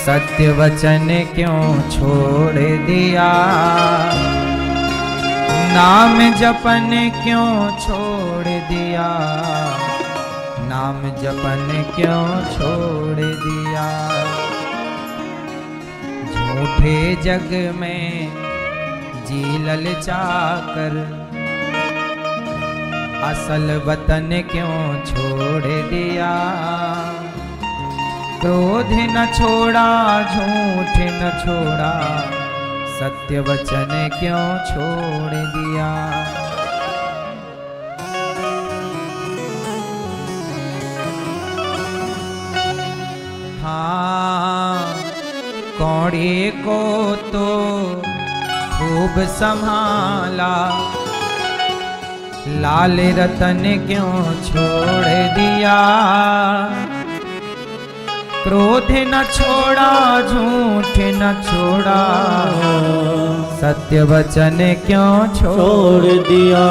सत्य वचन क्यों छोड़ दिया, नाम जपन क्यों छोड़ दिया, नाम जपन क्यों छोड़ दिया। झूठे जग में जी ललचाकर असल वतन क्यों छोड़ दिया। क्रोध न छोड़ा, झूठ न छोड़ा, सत्य वचन क्यों छोड़ दिया। हाँ, कौड़ी को तो खूब संभाला, लाल रतन क्यों छोड़ दिया। क्रोध न छोड़ा, झूठ न छोड़ा, सत्य वचन क्यों छोड़ दिया।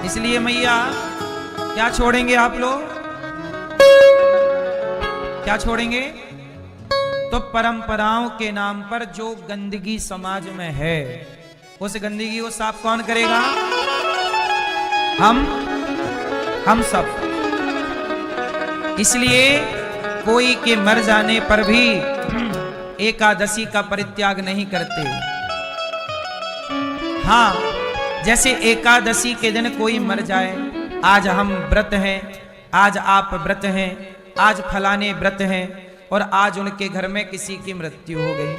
इसलिए मैया क्या छोड़ेंगे आप लोग, क्या छोड़ेंगे? तो परंपराओं के नाम पर जो गंदगी समाज में है, उस गंदगी को साफ कौन करेगा? हम सब। इसलिए कोई के मर जाने पर भी एकादशी का परित्याग नहीं करते। हाँ, जैसे एकादशी के दिन कोई मर जाए, आज हम व्रत हैं, आज आप व्रत हैं, आज फलाने व्रत हैं, और आज उनके घर में किसी की मृत्यु हो गई,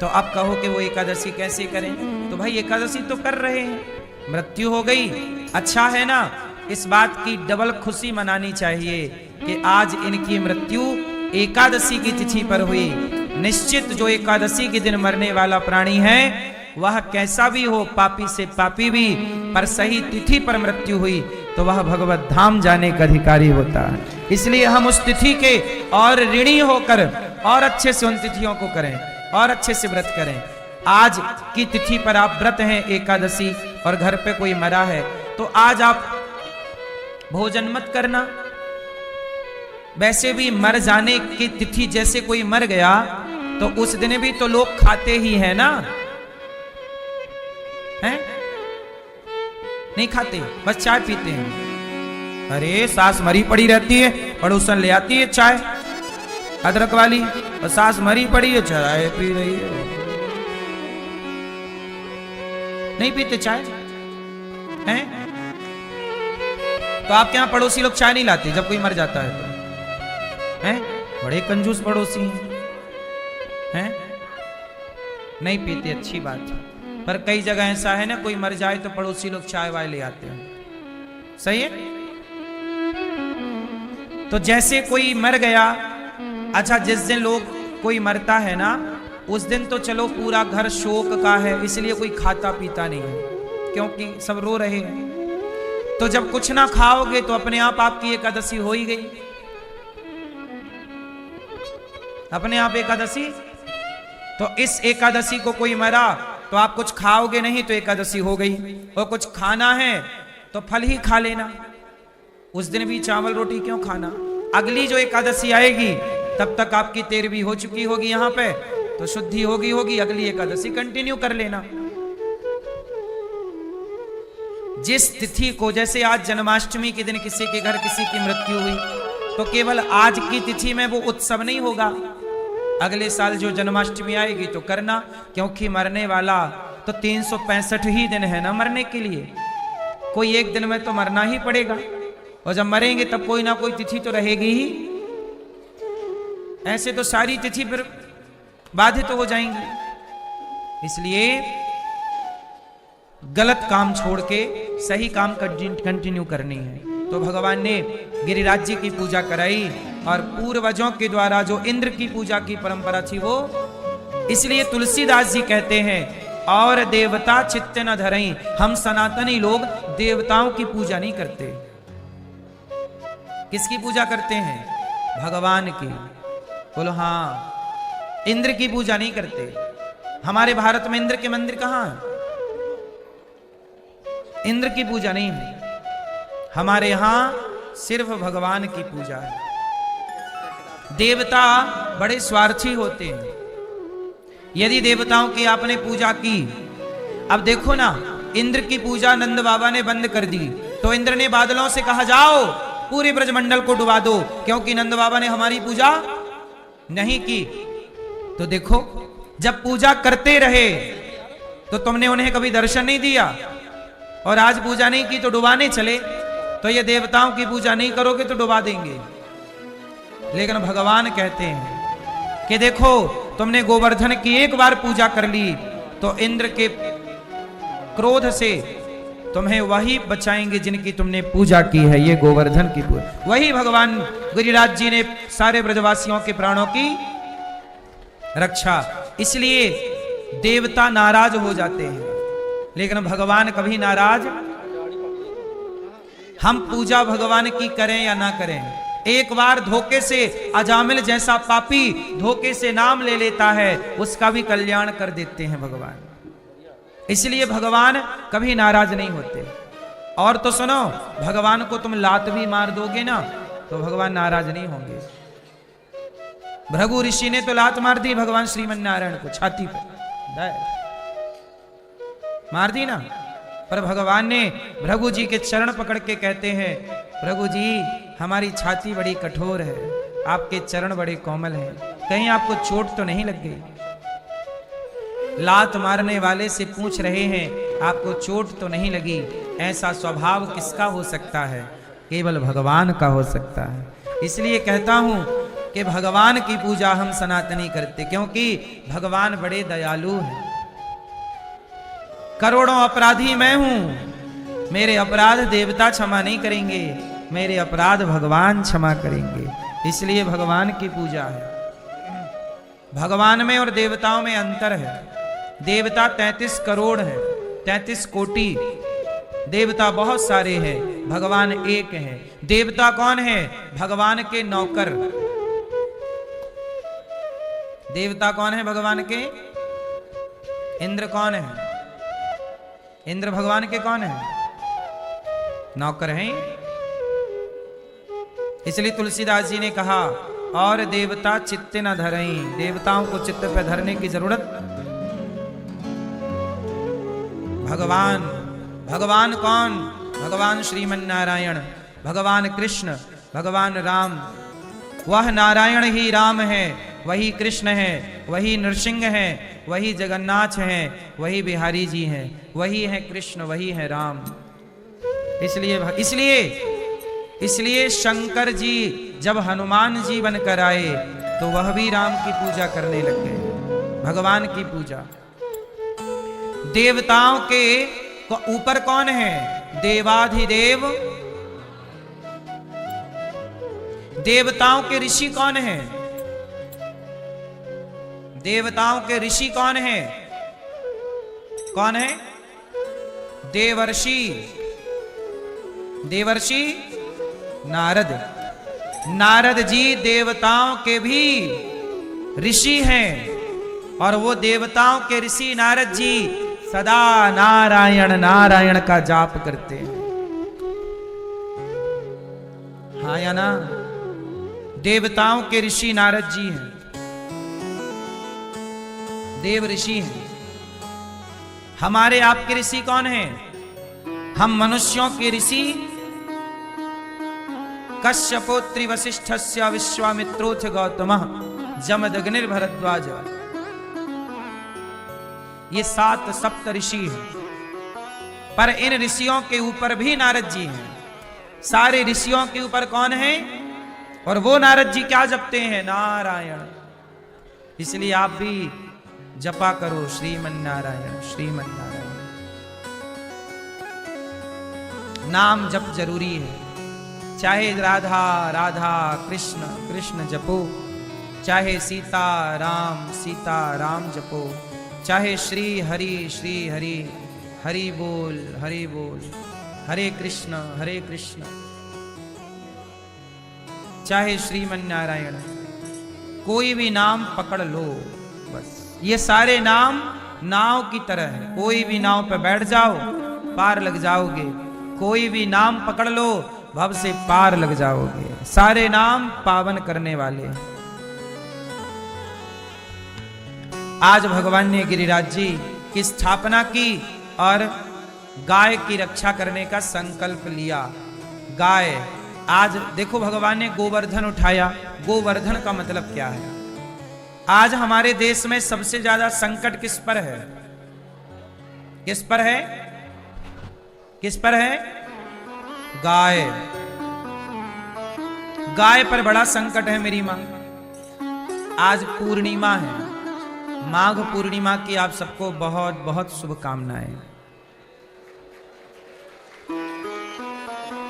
तो आप कहो कि वो एकादशी कैसे करें? तो भाई एकादशी तो कर रहे हैं, मृत्यु हो गई, अच्छा है ना। इस बात की डबल खुशी मनानी चाहिए कि आज इनकी मृत्यु एकादशी की तिथि पर हुई। निश्चित जो एकादशी के दिन मरने वाला प्राणी है, वह कैसा भी हो, पापी से पापी भी, पर सही तिथि पर मृत्यु हुई तो वह भगवत धाम जाने का अधिकारी होता है। इसलिए हम उस तिथि के और ऋणी होकर और अच्छे से उन तिथियों को करें और अच्छे से व्रत करें। आज की तिथि पर आप व्रत हैं एकादशी और घर पे कोई मरा है, तो आज आप भोजन मत करना। वैसे भी मर जाने की तिथि, जैसे कोई मर गया तो उस दिन भी तो लोग खाते ही है ना, हैं? नहीं खाते, बस चाय पीते हैं। अरे सास मरी पड़ी रहती है, पड़ोसन ले आती है चाय अदरक वाली, और सास मरी पड़ी है चाय पी रही है। नहीं पीते चाय, हैं? तो आपके यहां पड़ोसी लोग चाय नहीं लाते जब कोई मर जाता है तो, हैं? बड़े कंजूस पड़ोसी हैं, नहीं पीते, अच्छी बात है। पर कई जगह ऐसा है ना, कोई मर जाए तो पड़ोसी लोग चाय वाय ले आते हैं, सही है। तो जैसे कोई मर गया, अच्छा जिस दिन लोग कोई मरता है ना, उस दिन तो चलो पूरा घर शोक का है, इसलिए कोई खाता पीता नहीं है, क्योंकि सब रो रहे हैं। तो जब कुछ ना खाओगे तो अपने आप आपकी एकादशी हो ही गई, अपने आप एकादशी। तो इस एकादशी को कोई मरा तो आप कुछ खाओगे नहीं तो एकादशी हो गई, और कुछ खाना है तो फल ही खा लेना। उस दिन भी चावल रोटी क्यों खाना? अगली जो एकादशी आएगी तब तक आपकी 13वीं हो चुकी होगी यहाँ पे, तो शुद्धि होगी, अगली एकादशी कंटिन्यू कर लेना। जिस तिथि को, जैसे आज जन्माष्टमी के दिन किसी के घर किसी की मृत्यु हुई, तो केवल आज की तिथि में वो उत्सव नहीं होगा, अगले साल जो जन्माष्टमी आएगी तो करना, क्योंकि मरने वाला तो 365 ही दिन है ना मरने के लिए, कोई एक दिन में तो मरना ही पड़ेगा, और जब मरेंगे तब कोई ना कोई तिथि तो रहेगी ही। ऐसे तो सारी तिथि पर बाधित तो हो जाएंगी। इसलिए गलत काम छोड़ के सही काम कंटिन्यू करनी है। तो भगवान ने गिरिराज जी की पूजा कराई, और पूर्वजों के द्वारा जो इंद्र की पूजा की परंपरा थी वो, इसलिए तुलसीदास जी कहते हैं, और देवता चित्त न धरई, हम सनातनी लोग देवताओं की पूजा नहीं करते। किसकी पूजा करते हैं? भगवान की। बोलो हाँ, इंद्र की पूजा नहीं करते। हमारे भारत में इंद्र के मंदिर कहां है? इंद्र की पूजा नहीं है। हमारे यहां सिर्फ भगवान की पूजा है। देवता बड़े स्वार्थी होते हैं। यदि देवताओं की आपने पूजा की, अब देखो ना, इंद्र की पूजा नंद बाबा ने बंद कर दी, तो इंद्र ने बादलों से कहा जाओ पूरे ब्रजमंडल को डुबा दो, क्योंकि नंद बाबा ने हमारी पूजा नहीं की। तो देखो, जब पूजा करते रहे तो तुमने उन्हें कभी दर्शन नहीं दिया, और आज पूजा नहीं की तो डुबाने चले। तो ये देवताओं की पूजा नहीं करोगे तो डुबा देंगे। लेकिन भगवान कहते हैं कि देखो, तुमने गोवर्धन की एक बार पूजा कर ली तो इंद्र के क्रोध से तुम्हें वही बचाएंगे जिनकी तुमने पूजा की है। ये गोवर्धन की पूजा, वही भगवान गिरिराज जी ने सारे ब्रजवासियों के प्राणों की रक्षा। इसलिए देवता नाराज हो जाते हैं, लेकिन भगवान कभी नाराज। हम पूजा भगवान की करें या ना करें, एक बार धोखे से अजामिल जैसा पापी धोखे से नाम ले लेता है, उसका भी कल्याण कर देते हैं भगवान। इसलिए भगवान कभी नाराज नहीं होते। और तो सुनो, भगवान को तुम लात भी मार दोगे ना तो भगवान नाराज नहीं होंगे। भृगु ऋषि ने तो लात मार दी भगवान श्रीमन नारायण को छाती पर, मार दी ना, पर भगवान ने भृगु जी के चरण पकड़ के कहते हैं, भृगु जी हमारी छाती बड़ी कठोर है, आपके चरण बड़े कोमल हैं, कहीं आपको चोट तो नहीं लग गई। लात मारने वाले से पूछ रहे हैं आपको चोट तो नहीं लगी। ऐसा स्वभाव किसका हो सकता है? केवल भगवान का हो सकता है। इसलिए कहता हूं कि भगवान की पूजा हम सनातनी करते, क्योंकि भगवान बड़े दयालु हैं। करोड़ों अपराधी मैं हूं, मेरे अपराध देवता क्षमा नहीं करेंगे, मेरे अपराध भगवान क्षमा करेंगे। इसलिए भगवान की पूजा है। भगवान में और देवताओं में अंतर है। देवता 33 करोड़ है, 33 कोटि देवता बहुत सारे हैं, भगवान एक है। देवता कौन है? भगवान के नौकर। देवता कौन है भगवान के? इंद्र कौन है? इंद्र भगवान के कौन है? नौकर हैं। इसलिए तुलसीदास जी ने कहा, और देवता चित्त न धरई, देवताओं को चित्त पे धरने की जरूरत। भगवान, भगवान कौन? भगवान श्रीमन नारायण, भगवान कृष्ण, भगवान राम। वह नारायण ही राम है, वही कृष्ण है, वही नृसिंह है, वही जगन्नाथ है, वही बिहारी जी हैं, वही है कृष्ण, वही है राम। इसलिए शंकर जी जब हनुमान जी बनकर आए तो वह भी राम की पूजा करने लग गए, भगवान की पूजा। देवताओं के ऊपर कौन है? देवाधिदेव। देवताओं के ऋषि कौन है? देवताओं के ऋषि कौन है? कौन है? देवर्षि। देवर्षि नारद। नारद जी देवताओं के भी ऋषि हैं, और वो देवताओं के ऋषि नारद जी सदा नारायण नारायण का जाप करते हैं। हाँ या ना? देवताओं के ऋषि नारद जी हैं, देव ऋषि हैं। हमारे आपके ऋषि कौन हैं? हम मनुष्यों के ऋषि कश्यपोत्री वशिष्ठस्य विश्वामित्रोथ गौतमः जमदग्निर्भरद्वाज। ये 7 सप्त ऋषि हैं, पर इन ऋषियों के ऊपर भी नारद जी हैं। सारे ऋषियों के ऊपर कौन है? और वो नारद जी क्या जपते हैं? नारायण। इसलिए आप भी जपा करो श्रीमन नारायण, श्रीमन नारायण। नाम जप जरूरी है। चाहे राधा राधा कृष्ण कृष्ण जपो, चाहे सीता राम जपो, चाहे श्री हरि हरि बोल, हरे कृष्ण, चाहे श्रीमन नारायण, कोई भी नाम पकड़ लो बस। ये सारे नाम नाव की तरह है, कोई भी नाव पे बैठ जाओ पार लग जाओगे। कोई भी नाम पकड़ लो, भव से पार लग जाओगे। सारे नाम पावन करने वाले। आज भगवान ने गिरिराज जी की स्थापना की और गाय की रक्षा करने का संकल्प लिया। गाय, आज देखो भगवान ने गोवर्धन उठाया। गोवर्धन का मतलब क्या है? आज हमारे देश में सबसे ज्यादा संकट किस पर है? किस पर है? किस पर है? गाय। गाय पर बड़ा संकट है मेरी मां। आज पूर्णिमा है, माघ पूर्णिमा की आप सबको बहुत बहुत शुभकामनाएं।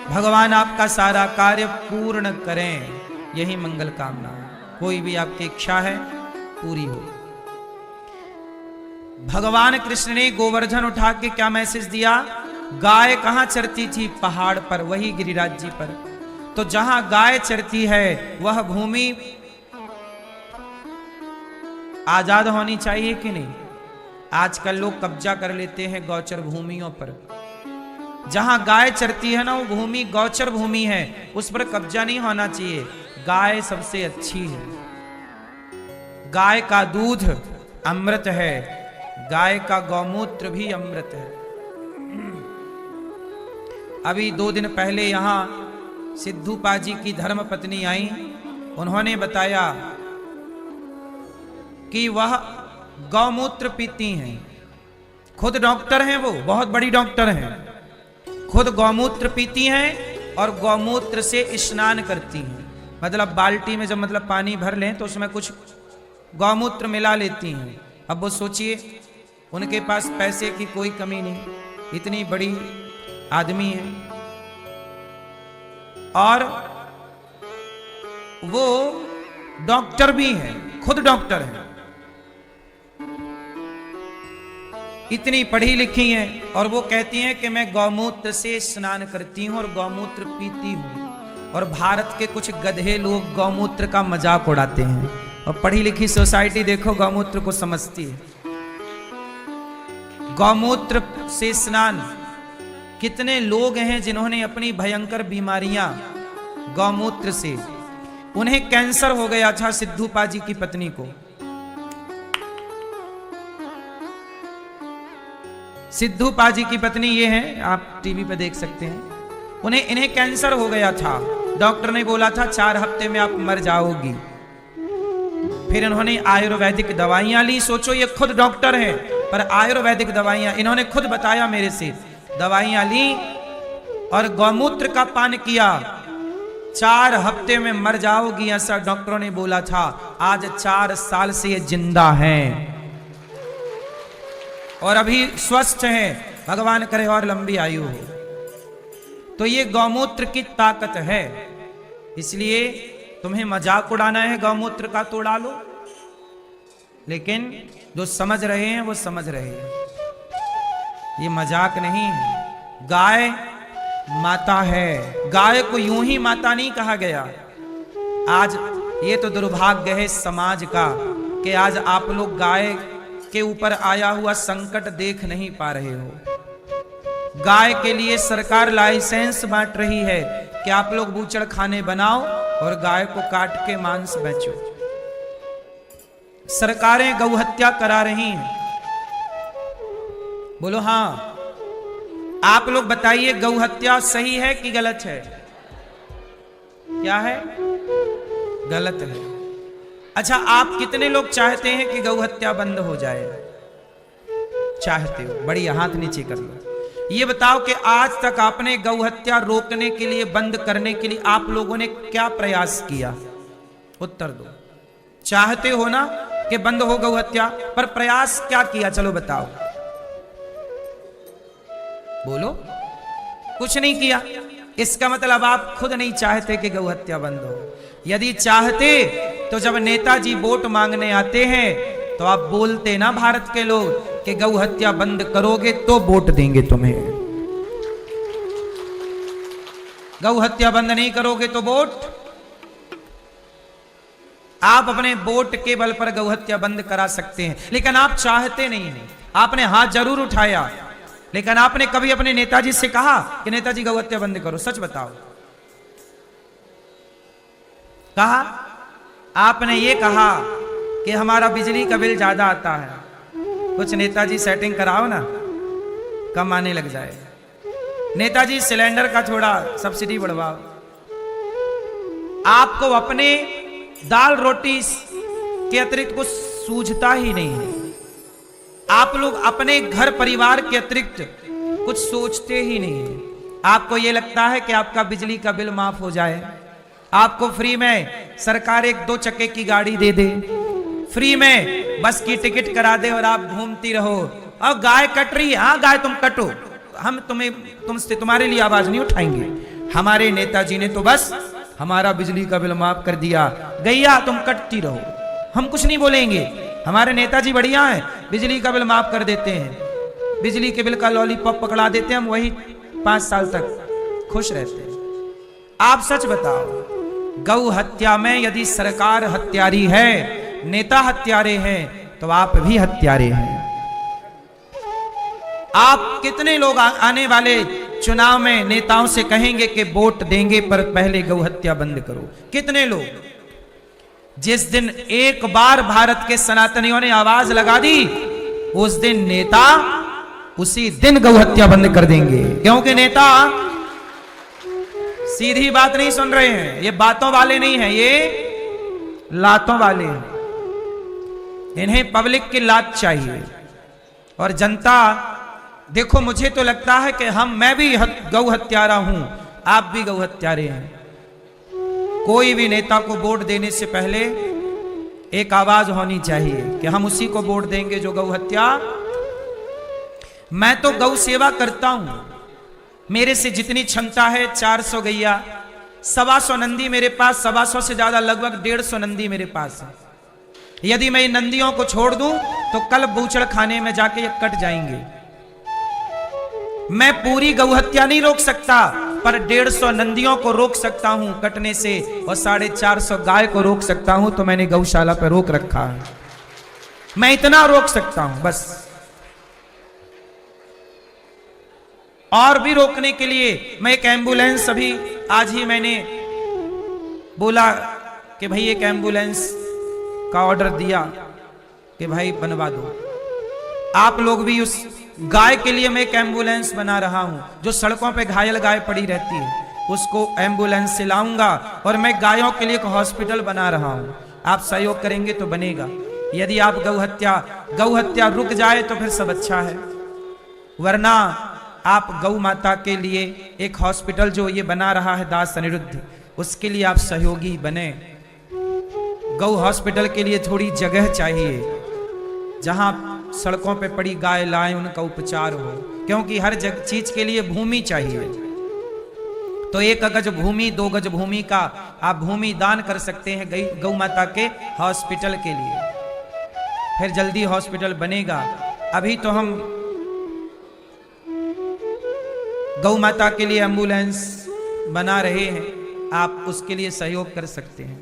भगवान आपका सारा कार्य पूर्ण करें, यही मंगल कामना। कोई भी आपकी इच्छा है पूरी हो। भगवान कृष्ण ने गोवर्धन उठा के क्या मैसेज दिया? गाय कहां चरती थी? पहाड़ पर, वही गिरिराज जी पर। तो जहां गाय चरती है वह भूमि आजाद होनी चाहिए कि नहीं? आजकल लोग कब्जा कर लेते हैं गौचर भूमियों पर। जहां गाय चरती है ना, वो भूमि गौचर भूमि है, उस पर कब्जा नहीं होना चाहिए। गाय सबसे अच्छी है। गाय का दूध अमृत है, गाय का गौमूत्र भी अमृत है। अभी 2 दिन पहले यहां सिद्धू पाजी की धर्म पत्नी आई। उन्होंने बताया कि वह गौमूत्र पीती हैं। खुद डॉक्टर हैं, वो बहुत बड़ी डॉक्टर हैं। खुद गौमूत्र पीती हैं और गौमूत्र से स्नान करती हैं। मतलब बाल्टी में जब मतलब पानी भर लें तो उसमें कुछ गौमूत्र मिला लेती हैं। अब वो सोचिए, उनके पास पैसे की कोई कमी नहीं, इतनी बड़ी आदमी है और वो डॉक्टर भी हैं, खुद डॉक्टर हैं, इतनी पढ़ी लिखी हैं और वो कहती हैं कि मैं गौमूत्र से स्नान करती हूं और गौमूत्र पीती हूं। और भारत के कुछ गधे लोग गौमूत्र का मजाक उड़ाते हैं और पढ़ी लिखी सोसाइटी देखो गौमूत्र को समझती है। गौमूत्र से स्नान, कितने लोग हैं जिन्होंने अपनी भयंकर बीमारियां गौमूत्र से, उन्हें कैंसर हो गया था सिद्धू पाजी की पत्नी को। सिद्धू पाजी की पत्नी ये है, आप टीवी पे देख सकते हैं। इन्हें कैंसर हो गया था। डॉक्टर ने बोला था 4 हफ्ते में आप मर जाओगी। फिर इन्होंने आयुर्वेदिक दवाइयां ली। सोचो, ये खुद डॉक्टर है पर आयुर्वेदिक दवाइयां इन्होंने खुद बताया मेरे से। दवाइयां ली और गौमूत्र का पान किया। 4 हफ्ते में मर जाओगी ऐसा डॉक्टरों ने बोला था। आज 4 साल से ये जिंदा हैं और अभी स्वस्थ हैं। भगवान करे और लंबी आयु हो। तो ये गौमूत्र की ताकत है। इसलिए तुम्हें मजाक उड़ाना है गौमूत्र का तो उड़ा लो, लेकिन जो समझ रहे हैं वो समझ रहे हैं, ये मजाक नहीं है। गाय माता है। गाय को यूं ही माता नहीं कहा गया। आज ये तो दुर्भाग्य है समाज का कि आज आप लोग गाय के ऊपर आया हुआ संकट देख नहीं पा रहे हो। गाय के लिए सरकार लाइसेंस बांट रही है कि आप लोग बूचड़ खाने बनाओ और गाय को काट के मांस बेचो। सरकारें गौ हत्या करा रही हैं। बोलो हां। आप लोग बताइए, गौ हत्या सही है कि गलत है? क्या है? गलत है। अच्छा, आप कितने लोग चाहते हैं कि गौ हत्या बंद हो जाए? चाहते हो? बड़ी हाथ नीचे कर लो। ये बताओ कि आज तक आपने गौ हत्या रोकने के लिए, बंद करने के लिए आप लोगों ने क्या प्रयास किया? उत्तर दो। चाहते हो ना कि बंद हो गौ हत्या, पर प्रयास क्या किया? चलो बताओ। बोलो। कुछ नहीं किया। इसका मतलब आप खुद नहीं चाहते कि गौ हत्या बंद हो। यदि चाहते तो जब नेताजी वोट मांगने आते हैं तो आप बोलते ना भारत के लोग कि गौ हत्या बंद करोगे तो वोट देंगे तुम्हें। गौ हत्या बंद नहीं करोगे तो वोट। आप अपने वोट के बल पर गौ हत्या बंद करा सकते हैं, लेकिन आप चाहते नहीं हैं। आपने हाथ जरूर उठाया लेकिन आपने कभी अपने नेताजी से कहा कि नेताजी गौ हत्या बंद करो? सच बताओ, कहा? आपने ये कहा कि हमारा बिजली का बिल ज्यादा आता है, कुछ नेताजी सेटिंग कराओ ना, कम आने लग जाए। नेताजी सिलेंडर का थोड़ा सब्सिडी बढ़वाओ। आपको अपने दाल रोटी के अतिरिक्त कुछ सूझता ही नहीं है। आप लोग अपने घर परिवार के अतिरिक्त कुछ सोचते ही नहीं है। आपको यह लगता है कि आपका बिजली का बिल माफ हो जाए, आपको फ्री में सरकार एक 2 चक्के की गाड़ी दे दे, फ्री में बस की टिकट करा दे और आप घूमती रहो। और गाय कट रही है, हाँ गाय तुम कटो, हम तुम्हारे लिए आवाज नहीं उठाएंगे। हमारे नेताजी ने तो बस हमारा बिजली का बिल माफ कर दिया, गैया तुम कटती रहो, हम कुछ नहीं बोलेंगे। हमारे नेताजी बढ़िया हैं, बिजली का बिल माफ कर देते हैं, बिजली के बिल का लॉलीपॉप पकड़ा देते हैं, हम वही 5 साल तक खुश रहते हैं। आप सच बताओ, गौ हत्या में यदि सरकार हत्यारी है, नेता हत्यारे हैं, तो आप भी हत्यारे हैं। आप कितने लोग आने वाले चुनाव में नेताओं से कहेंगे कि वोट देंगे पर पहले गौ हत्या बंद करो? कितने लोग? जिस दिन एक बार भारत के सनातनियों ने आवाज लगा दी, उस दिन नेता उसी दिन गौ हत्या बंद कर देंगे। क्योंकि नेता सीधी बात नहीं सुन रहे हैं, ये बातों वाले नहीं हैं, ये लातों वाले हैं। इन्हें पब्लिक की लात चाहिए। और जनता, देखो मुझे तो लगता है कि मैं भी गौ हत्यारा हूं, आप भी गौ हत्यारे हैं। कोई भी नेता को वोट देने से पहले एक आवाज होनी चाहिए कि हम उसी को वोट देंगे जो गौ हत्या। मैं तो गौ सेवा करता हूं, मेरे से जितनी क्षमता है 400 गैया, 125 नंदी मेरे पास, 125 से ज्यादा लगभग 150 नंदी मेरे पास है। यदि मैं इन नंदियों को छोड़ दूं तो कल बूचड़ खाने में जाके ये कट जाएंगे। मैं पूरी गौ हत्या नहीं रोक सकता, पर 150 नंदियों को रोक सकता हूं कटने से, और 450 गाय को रोक सकता हूं। तो मैंने गौशाला पर रोक रखा है, मैं इतना रोक सकता हूं बस। और भी रोकने के लिए मैं एक एम्बुलेंस, अभी आज ही मैंने बोला कि भाई एक एम्बुलेंस का ऑर्डर दिया कि भाई बनवा दो। आप लोग भी उस गाय के लिए मैं एक एम्बुलेंस बना रहा हूं, जो सड़कों पे घायल गाय पड़ी रहती है उसको एम्बुलेंस से लाऊंगा, और मैं गायों के लिए एक हॉस्पिटल बना रहा हूं। आप सहयोग करेंगे तो बनेगा। यदि आप गौ हत्या रुक जाए तो फिर सब अच्छा है, वरना आप गौ माता के लिए एक हॉस्पिटल जो ये बना रहा है दास अनिरुद्ध, उसके लिए आप सहयोगी बने। गौ हॉस्पिटल के लिए थोड़ी जगह चाहिए जहां सड़कों पे पड़ी गाय लाएं, उनका उपचार हो, क्योंकि हर चीज के लिए भूमि चाहिए। तो 1 गज भूमि, 2 गज भूमि का आप भूमि दान कर सकते हैं गौ माता के हॉस्पिटल के लिए, फिर जल्दी हॉस्पिटल बनेगा। अभी तो हम गौ माता के लिए एम्बुलेंस बना रहे हैं, आप उसके लिए सहयोग कर सकते हैं।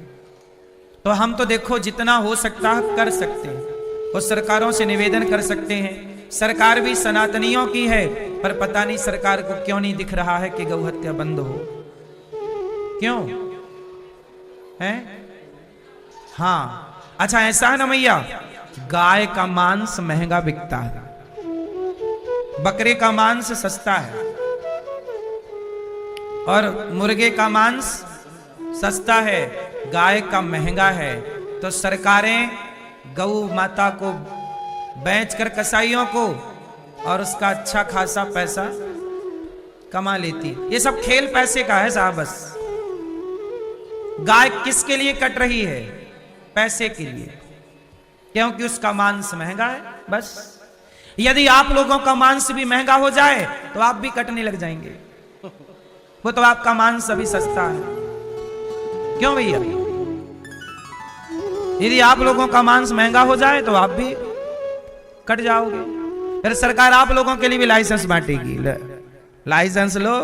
तो हम तो देखो जितना हो सकता है कर सकते हैं, और सरकारों से निवेदन कर सकते हैं। सरकार भी सनातनियों की है, पर पता नहीं सरकार को क्यों नहीं दिख रहा है कि गौ हत्या बंद हो। क्यों है? हाँ, अच्छा ऐसा है ना मैया, गाय का मांस महंगा बिकता है, बकरे का मांस सस्ता है, और मुर्गे का मांस सस्ता है, गाय का महंगा है। तो सरकारें गौ माता को बेचकर कसाईयों को और उसका अच्छा खासा पैसा कमा लेती। ये सब खेल पैसे का है साहब। बस गाय किसके लिए कट रही है? पैसे के लिए, क्योंकि उसका मांस महंगा है। बस यदि आप लोगों का मांस भी महंगा हो जाए तो आप भी कटने लग जाएंगे, वो तो आपका मांस अभी सस्ता है। क्यों भैया? यदि आप लोगों का मांस महंगा हो जाए तो आप भी कट जाओगे। फिर सरकार आप लोगों के लिए भी लाइसेंस बांटेगी, लाइसेंस लो।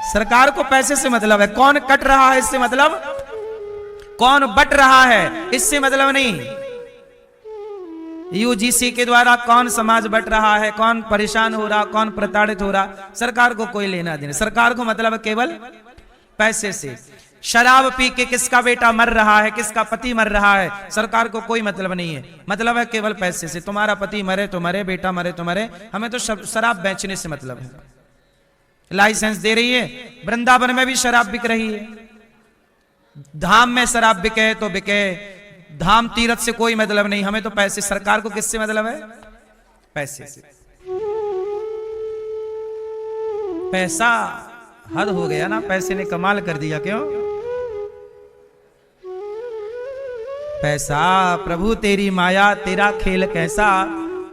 सरकार को पैसे से मतलब है, कौन कट रहा है इससे मतलब, कौन बट रहा है इससे मतलब नहीं। यूजीसी के द्वारा कौन समाज बट रहा है, कौन परेशान हो रहा, कौन प्रताड़ित हो रहा, सरकार को कोई लेना देना। सरकार को मतलब केवल पैसे से। शराब पी के किसका बेटा मर रहा है, किसका पति मर रहा है, सरकार को कोई मतलब नहीं है। मतलब है केवल पैसे से। तुम्हारा पति मरे तो मरे, बेटा मरे तो मरे, हमें तो शराब बेचने से मतलब है। लाइसेंस दे रही है, वृंदावन में भी शराब बिक रही है। धाम में शराब बिके तो बिके, धाम तीर्थ से कोई मतलब नहीं, हमें तो पैसे। सरकार को किससे मतलब है? पैसे से। पैसा हद हो गया ना, पैसे ने कमाल कर दिया। क्यों? पैसा प्रभु तेरी माया तेरा खेल कैसा,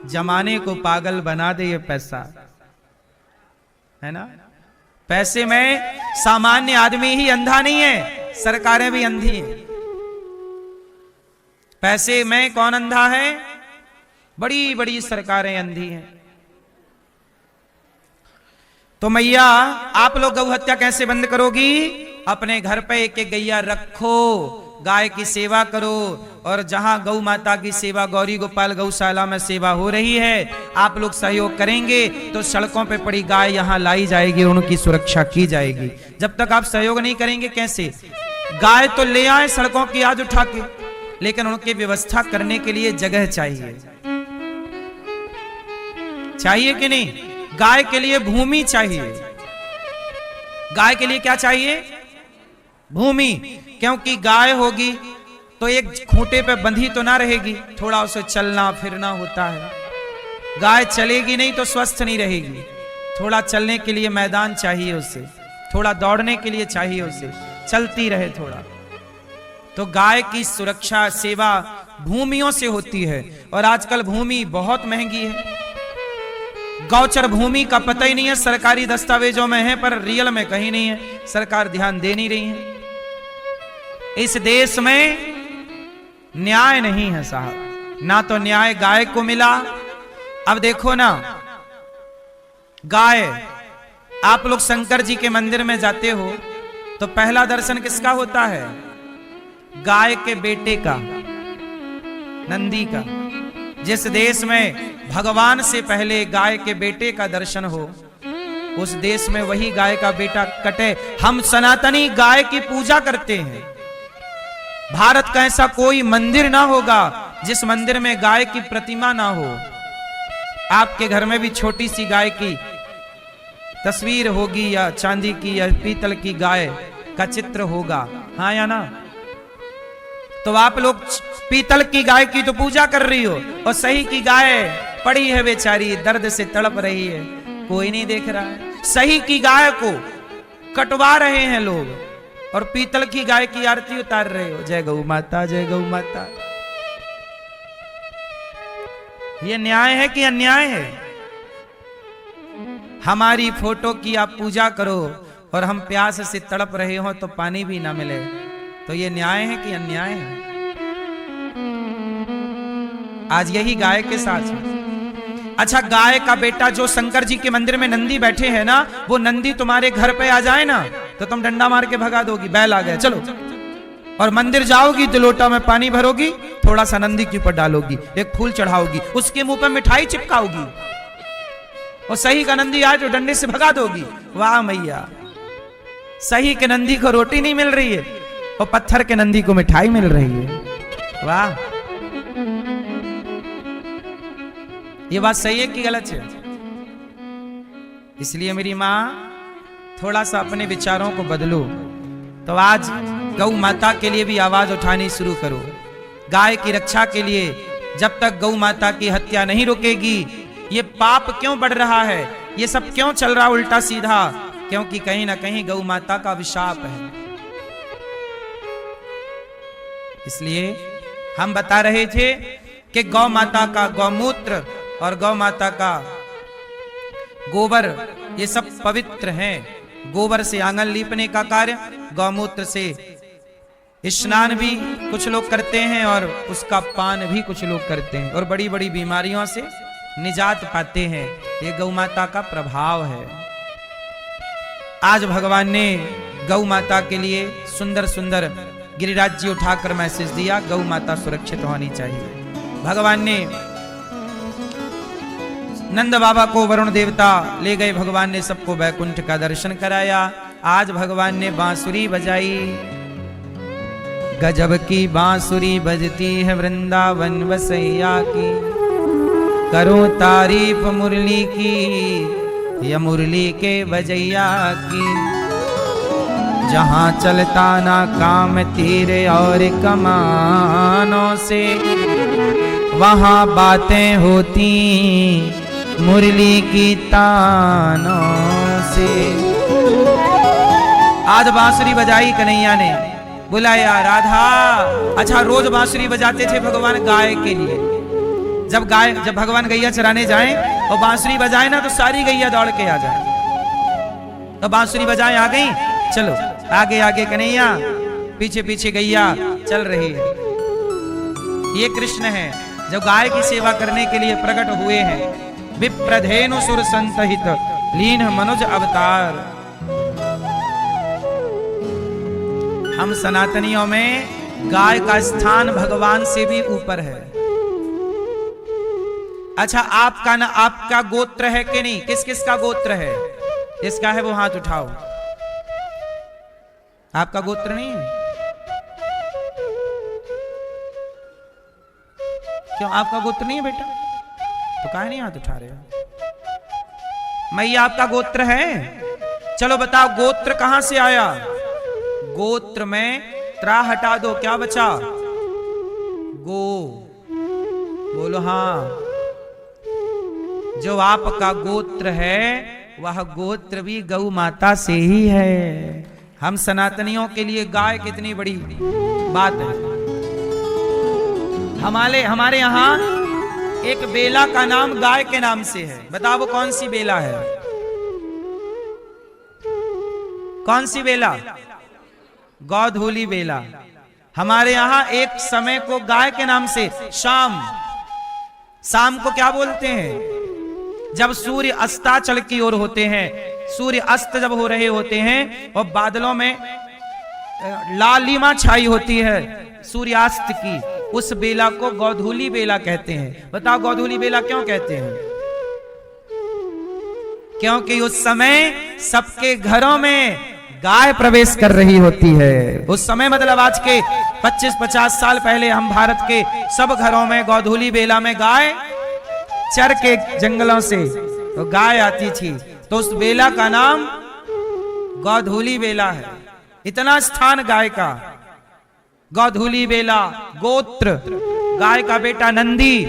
जमाने को पागल बना दे ये पैसा, है ना। पैसे में सामान्य आदमी ही अंधा नहीं है, सरकारें भी अंधी हैं। पैसे में कौन अंधा है? बड़ी बड़ी सरकारें अंधी हैं। तो मैया आप लोग गौ हत्या कैसे बंद करोगी? अपने घर पे एक एक गैया रखो, गाय की सेवा करो, और जहां गौ माता की सेवा गौरी गोपाल गौशाला में सेवा हो रही है, आप लोग सहयोग करेंगे तो सड़कों पे पड़ी गाय यहां लाई जाएगी, उनकी सुरक्षा की जाएगी। जब तक आप सहयोग नहीं करेंगे कैसे? गाय तो ले आए सड़कों की आज उठा के, लेकिन उनकी व्यवस्था करने के लिए जगह चाहिए। चाहिए कि नहीं? गाय के लिए भूमि चाहिए। गाय के लिए क्या चाहिए? भूमि। क्योंकि गाय होगी तो एक खूंटे पे बंधी तो ना रहेगी, थोड़ा उसे चलना फिरना होता है। गाय चलेगी नहीं तो स्वस्थ नहीं रहेगी, थोड़ा चलने के लिए मैदान चाहिए उसे, थोड़ा दौड़ने के लिए चाहिए उसे, चलती रहे थोड़ा। तो गाय की सुरक्षा सेवा भूमियों से होती है, और आजकल भूमि बहुत महंगी है। गौचर भूमि का पता ही नहीं है, सरकारी दस्तावेजों में है पर रियल में कहीं नहीं है, सरकार ध्यान दे नहीं रही है। इस देश में न्याय नहीं है साहब, ना तो न्याय गाय को मिला। अब देखो ना, गाय, आप लोग शंकर जी के मंदिर में जाते हो तो पहला दर्शन किसका होता है? गाय के बेटे का, नंदी का। जिस देश में भगवान से पहले गाय के बेटे का दर्शन हो, उस देश में वही गाय का बेटा कटे। हम सनातनी गाय की पूजा करते हैं। भारत का ऐसा कोई मंदिर ना होगा जिस मंदिर में गाय की प्रतिमा ना हो। आपके घर में भी छोटी सी गाय की तस्वीर होगी, या चांदी की या पीतल की गाय का चित्र होगा, हाँ या ना? तो आप लोग पीतल की गाय की तो पूजा कर रही हो, और सही की गाय पड़ी है बेचारी, दर्द से तड़प रही है, कोई नहीं देख रहा है। सही की गाय को कटवा रहे हैं लोग, और पीतल की गाय की आरती उतार रहे हो, जय गौ माता, जय गौ माता। ये न्याय है कि अन्याय है? हमारी फोटो की आप पूजा करो और हम प्यास से तड़प रहे हो तो पानी भी ना मिले, तो ये न्याय है कि अन्याय है? आज यही गाय के साथ है। अच्छा, गाय का बेटा जो शंकर जी के मंदिर में नंदी बैठे हैं ना, वो नंदी तुम्हारे घर पे आ जाए ना तो तुम डंडा मार के भगा दोगी, बैल आ गए चलो। और मंदिर जाओगी तो लोटा में पानी भरोगी, थोड़ा सा नंदी के ऊपर डालोगी, एक फूल चढ़ाओगी, उसके मुंह पे मिठाई चिपकाओगी, और सही का नंदी आए तो डंडे से भगा दोगी। वाह मैया, सही के नंदी को रोटी नहीं मिल रही है और पत्थर के नंदी को मिठाई मिल रही है। वाह, ये बात सही है कि गलत है? इसलिए मेरी मां, थोड़ा सा अपने विचारों को बदलो। तो आज गौ माता के लिए भी आवाज उठानी शुरू करो। गाय की रक्षा के लिए जब तक गौ माता की हत्या नहीं रुकेगी, ये पाप क्यों बढ़ रहा है, ये सब क्यों चल रहा उल्टा सीधा? क्योंकि कहीं ना कहीं गौ माता का अभिशाप है। इसलिए हम बता रहे थे कि गौ माता का गौमूत्र और गौ माता का गोबर ये सब पवित्र हैं। गोबर से आंगन लीपने का कार्य, गौमूत्र से स्नान भी कुछ लोग करते हैं और उसका पान भी कुछ लोग करते हैं, और बड़ी बड़ी बीमारियों से निजात पाते हैं। ये गौ माता का प्रभाव है। आज भगवान ने गौ माता के लिए सुंदर सुंदर गिरिराज जी उठाकर मैसेज दिया, गौ माता सुरक्षित होनी चाहिए। भगवान ने नंद बाबा को वरुण देवता ले गए, भगवान ने सबको वैकुंठ का दर्शन कराया। आज भगवान ने बांसुरी बजाई, गजब की बांसुरी बजती है वृंदावन वसैया की। करो तारीफ मुरली की, या मुरली के बजैया की। जहाँ चलता ना काम तीर और कमानों से, वहाँ बातें होती मुरली की तानों से। आज बांसुरी बजाई कन्हैया ने, बुलाया राधा। अच्छा, रोज बांसुरी बजाते थे भगवान गाय के लिए। जब भगवान गैया चराने जाएं और बांसुरी बजाए ना, तो सारी गैया दौड़ के आ जाए। तो बांसुरी बजाए आ गई, चलो आगे आगे कन्हैया, पीछे पीछे गैया चल रही है। ये कृष्ण है जो गाय की सेवा करने के लिए प्रकट हुए हैं। विप्रधेनु सुर संतहित लीन मनुज अवतार। हम सनातनियों में गाय का स्थान भगवान से भी ऊपर है। अच्छा, आपका गोत्र है कि नहीं? किस किस का गोत्र है? इसका है वो हाथ उठाओ। आपका गोत्र नहीं है? क्यों, आपका गोत्र नहीं है बेटा? तो काहे नहीं हाथ उठा रहे हो? मैया आपका गोत्र है? चलो बताओ, गोत्र कहां से आया? गोत्र में त्रा हटा दो, क्या बचा? गो। बोलो हाँ। जो आपका गोत्र है वह गोत्र भी गौ माता से ही है। हम सनातनियों के लिए गाय कितनी बड़ी बात है। हमारे यहाँ एक बेला का नाम गाय के नाम से है। बताओ वो कौन सी बेला है? कौन सी बेला? गौधूली बेला। हमारे यहाँ एक समय को गाय के नाम से, शाम को क्या बोलते हैं? जब सूर्य अस्ताचल की ओर होते हैं, सूर्य अस्त जब हो रहे होते हैं और बादलों में लालिमा छाई होती है सूर्यास्त की, उस बेला को गौधूली बेला कहते हैं। बताओ गौधूली बेला क्यों कहते हैं? क्योंकि उस समय सबके घरों में गाय प्रवेश कर रही होती है। उस समय मतलब आज के 25-50 साल पहले हम भारत के सब घरों में गौधूली बेला में गाय चर के जंगलों से तो गाय आती थी, तो उस बेला का नाम गौधूली बेला है। इतना स्थान गाय का। गौधूली बेला गोत्र, गाय का बेटा नंदी।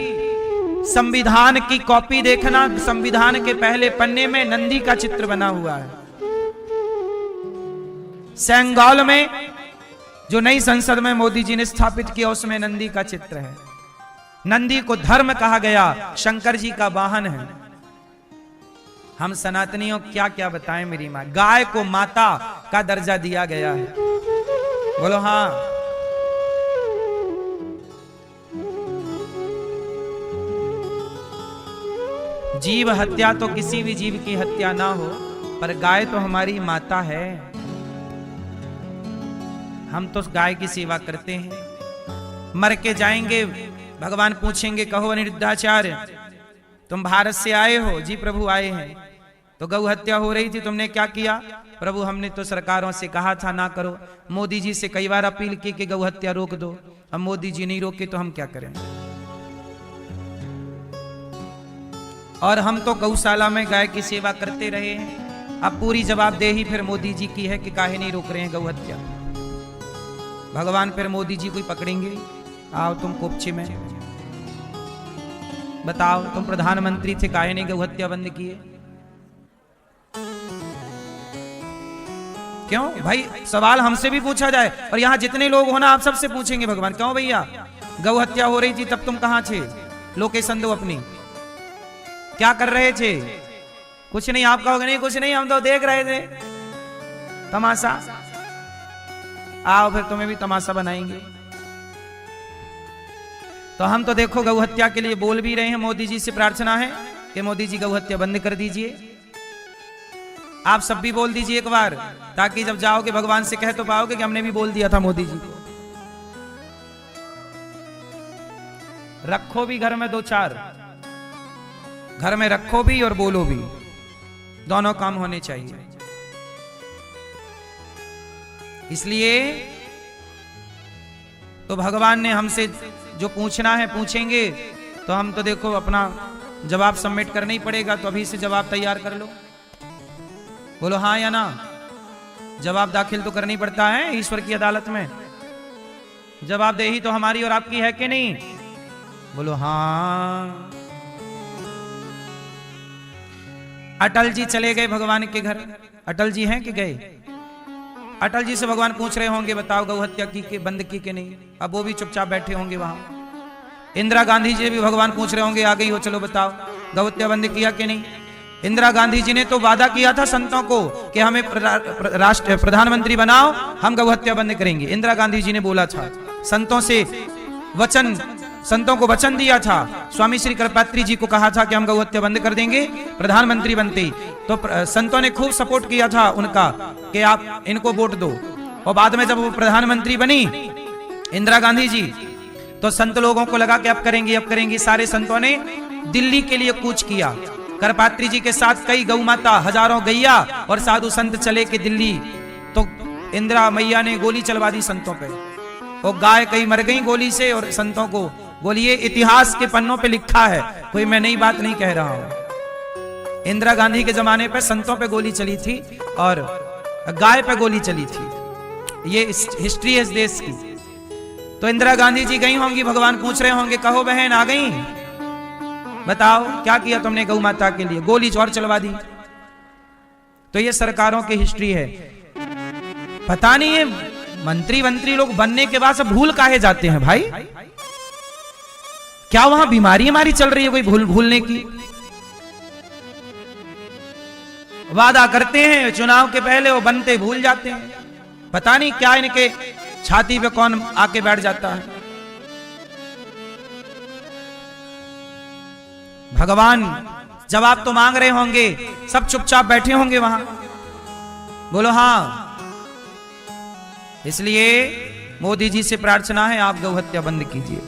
संविधान की कॉपी देखना, संविधान के पहले पन्ने में नंदी का चित्र बना हुआ है। सेंगाल में जो नई संसद में मोदी जी ने स्थापित किया, उसमें नंदी का चित्र है। नंदी को धर्म कहा गया, शंकर जी का वाहन है। हम सनातनियों क्या क्या बताएं मेरी मां। गाय को माता का दर्जा दिया गया है। बोलो हाँ। जीव हत्या तो किसी भी जीव की हत्या ना हो, पर गाय तो हमारी माता है। हम तो गाय की सेवा करते हैं। मर के जाएंगे, भगवान पूछेंगे, कहो अनिरुद्धाचार्य तुम भारत से आए हो? जी प्रभु आए हैं। तो गौ हत्या हो रही थी, तुमने क्या किया? प्रभु हमने तो सरकारों से कहा था ना करो, मोदी जी से कई बार अपील की कि गौ हत्या रोक दो, अब मोदी जी नहीं रोके तो हम क्या करें? और हम तो गौशाला में गाय की सेवा करते रहे हैं। अब पूरी जवाबदेही फिर मोदी जी की है कि काहे नहीं रोक रहे हैं गौ हत्या। भगवान फिर मोदी जी को पकड़ेंगे, आओ तुम कोपची में बताओ, तुम प्रधानमंत्री थे, काहे ने गौ हत्या बंद किए? क्यों भाई? सवाल हमसे भी पूछा जाए, और यहां जितने लोग हो ना, आप सबसे पूछेंगे भगवान, क्यों भैया गौ हत्या हो रही थी तब तुम कहां थे? लोकेशन दो अपनी, क्या कर रहे थे? कुछ नहीं। आप कहोगे नहीं कुछ नहीं, हम तो देख रहे थे तमाशा। आओ फिर तुम्हें भी तमाशा बनाएंगे। तो हम तो देखो गौ हत्या के लिए बोल भी रहे हैं। मोदी जी से प्रार्थना है कि मोदी जी गौ हत्या बंद कर दीजिए। आप सब भी बोल दीजिए एक बार, ताकि जब जाओगे भगवान से कह तो पाओगे कि हमने भी बोल दिया था मोदी जी को। रखो भी घर में 2-4। घर में रखो भी और बोलो भी, दोनों काम होने चाहिए। इसलिए तो भगवान ने हमसे जो पूछना है पूछेंगे, तो हम तो देखो अपना जवाब सबमिट करना ही पड़ेगा। तो अभी से जवाब तैयार कर लो, बोलो हाँ या ना। जवाब दाखिल तो करना ही पड़ता है ईश्वर की अदालत में। जवाबदेही तो हमारी और आपकी है कि नहीं? बोलो हाँ। अटल जी चले गए भगवान के घर। अटल जी हैं कि गए? अटल जी से भगवान पूछ रहे होंगे, बताओ गौ हत्या की के बंद की के नहीं? अब वो भी चुपचाप बैठे होंगे वहां। इंदिरा गांधी जी भी भगवान पूछ रहे होंगे, आ गई हो, चलो बताओ गौ हत्या बंद किया कि नहीं? इंदिरा गांधी जी ने तो वादा किया था संतों को कि हमें राष्ट्र प्रधानमंत्री बनाओ, हम गौ हत्या बंद करेंगे। इंदिरा गांधी जी ने बोला था, संतों से वचन, संतों को वचन दिया था। स्वामी श्री कृपात्री जी को कहा था कि हम गौ हत्या बंद कर देंगे प्रधानमंत्री बनते। तो संतों ने खूब सपोर्ट किया था उनका कि आप इनको वोट दो। और बाद में जब वो प्रधानमंत्री बनी इंदिरा गांधी जी, तो संत लोगों को लगा कि अब करेंगे अब करेंगे। सारे संतों ने दिल्ली के लिए कूच किया। कृपात्री जी के साथ कई गौ माता, हजारों गैया और साधु संत चले के दिल्ली। तो इंदिरा मैया ने गोली चलवा दी संतों पे, और गाय कई मर गई गोली से और संतों को गोली। ये इतिहास के पन्नों पे लिखा है, कोई मैं नई बात नहीं कह रहा हूं। इंदिरा गांधी के जमाने पे संतों पे गोली चली थी और गाय पे गोली चली थी। ये हिस्ट्री है इस देश की। तो इंदिरा गांधी जी गई होंगी, भगवान पूछ रहे होंगे, कहो बहन आ गई, बताओ क्या किया तुमने गौ माता के लिए? गोली और चलवा दी। तो ये सरकारों की हिस्ट्री है। पता नहीं ये मंत्री लोग बनने के बाद सब भूल काहे जाते हैं भाई? क्या वहां बीमारी हमारी चल रही है कोई भूलने की? वादा करते हैं चुनाव के पहले, वो बनते भूल जाते हैं। पता नहीं क्या इनके छाती पे कौन आके बैठ जाता है। भगवान जवाब तो मांग रहे होंगे, सब चुपचाप बैठे होंगे वहां। बोलो हाँ। इसलिए मोदी जी से प्रार्थना है, आप गौ हत्या बंद कीजिए।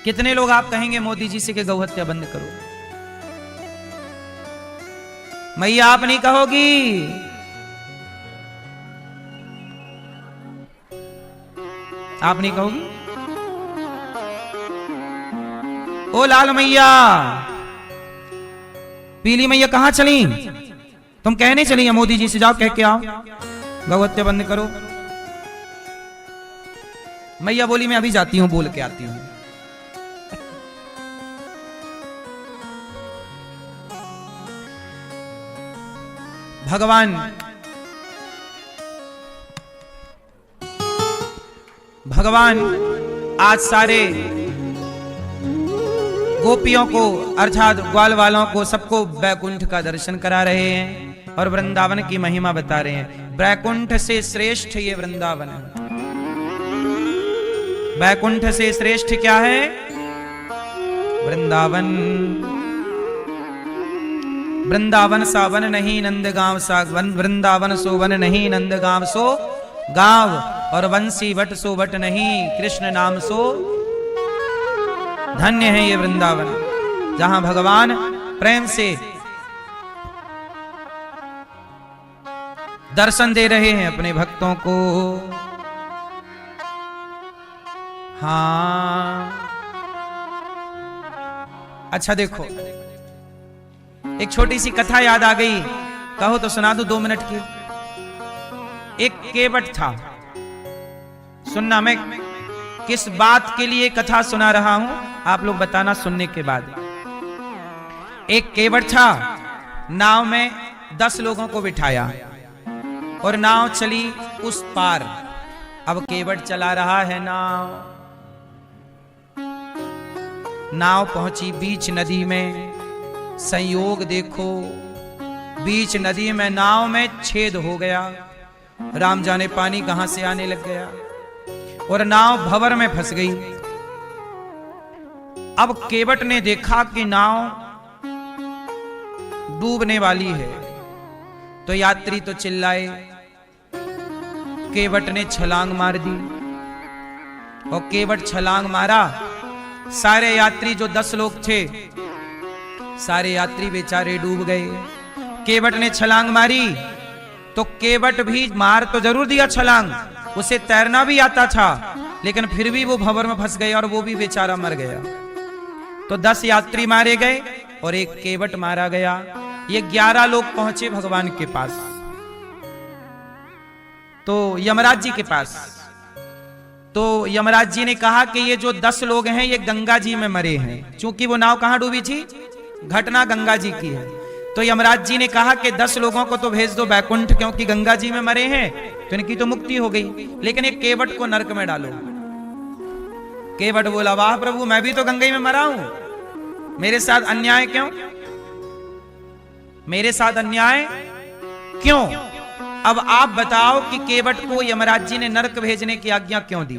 कितने लोग आप कहेंगे मोदी जी से कि गौ हत्या बंद करो? मैया आप नहीं कहोगी? आप नहीं कहोगी? ओ लाल मैया, पीली मैया कहां चली? तुम कहने चली मोदी जी से, जाओ कह के आओ गौ हत्या बंद करो। मैया बोली मैं अभी जाती हूं, बोल के आती हूं। भगवान आज सारे गोपियों को अर्थात ग्वाल वालों को सबको बैकुंठ का दर्शन करा रहे हैं और वृंदावन की महिमा बता रहे हैं। बैकुंठ से श्रेष्ठ ये वृंदावन है। बैकुंठ से श्रेष्ठ क्या है? वृंदावन। वृंदावन सावन नहीं नंदगांव सा, वृंदावन सो वन नहीं नंदगांव सो गांव, और वंशी वट सो वट नहीं कृष्ण नाम सो धन्य है ये वृंदावन, जहां भगवान प्रेम से दर्शन दे रहे हैं अपने भक्तों को। हाँ अच्छा देखो, एक छोटी सी कथा याद आ गई, कहो तो सुना दो 2 मिनट की। एक केवट था। सुनना, मैं किस बात के लिए कथा सुना रहा हूं आप लोग बताना सुनने के बाद। एक केवट था, नाव में 10 लोगों को बिठाया और नाव चली उस पार। अब केवट चला रहा है नाव पहुंची बीच नदी में। संयोग देखो, बीच नदी में नाव में छेद हो गया। राम जाने पानी कहां से आने लग गया और नाव भंवर में फंस गई। अब केवट ने देखा कि नाव डूबने वाली है, तो यात्री तो चिल्लाए। केवट ने छलांग मार दी और केवट छलांग मारा। सारे यात्री जो 10 लोग थे, सारे यात्री बेचारे डूब गए। केवट ने छलांग मारी तो केवट भी मार तो जरूर दिया छलांग, उसे तैरना भी आता था, लेकिन फिर भी वो भंवर में फंस गया और वो भी बेचारा मर गया। तो 10 यात्री मारे गए और एक केवट मारा गया। ये 11 लोग पहुंचे भगवान के पास, तो यमराज जी के पास। तो यमराज जी ने कहा कि ये जो 10 लोग हैं ये गंगा जी में मरे हैं, क्योंकि वो नाव कहां डूबी थी, घटना गंगा जी की है। तो यमराज जी ने कहा कि 10 लोगों को तो भेज दो बैकुंठ, क्योंकि गंगा जी में मरे हैं तो इनकी तो मुक्ति हो गई, लेकिन एक केवट को नरक में डालो। केवट बोला, वाह प्रभु, मैं भी तो गंगा में मरा हूं, मेरे साथ अन्याय क्यों, मेरे साथ अन्याय क्यों? अब आप बताओ कि केवट को यमराज जी ने नरक भेजने की आज्ञा क्यों दी?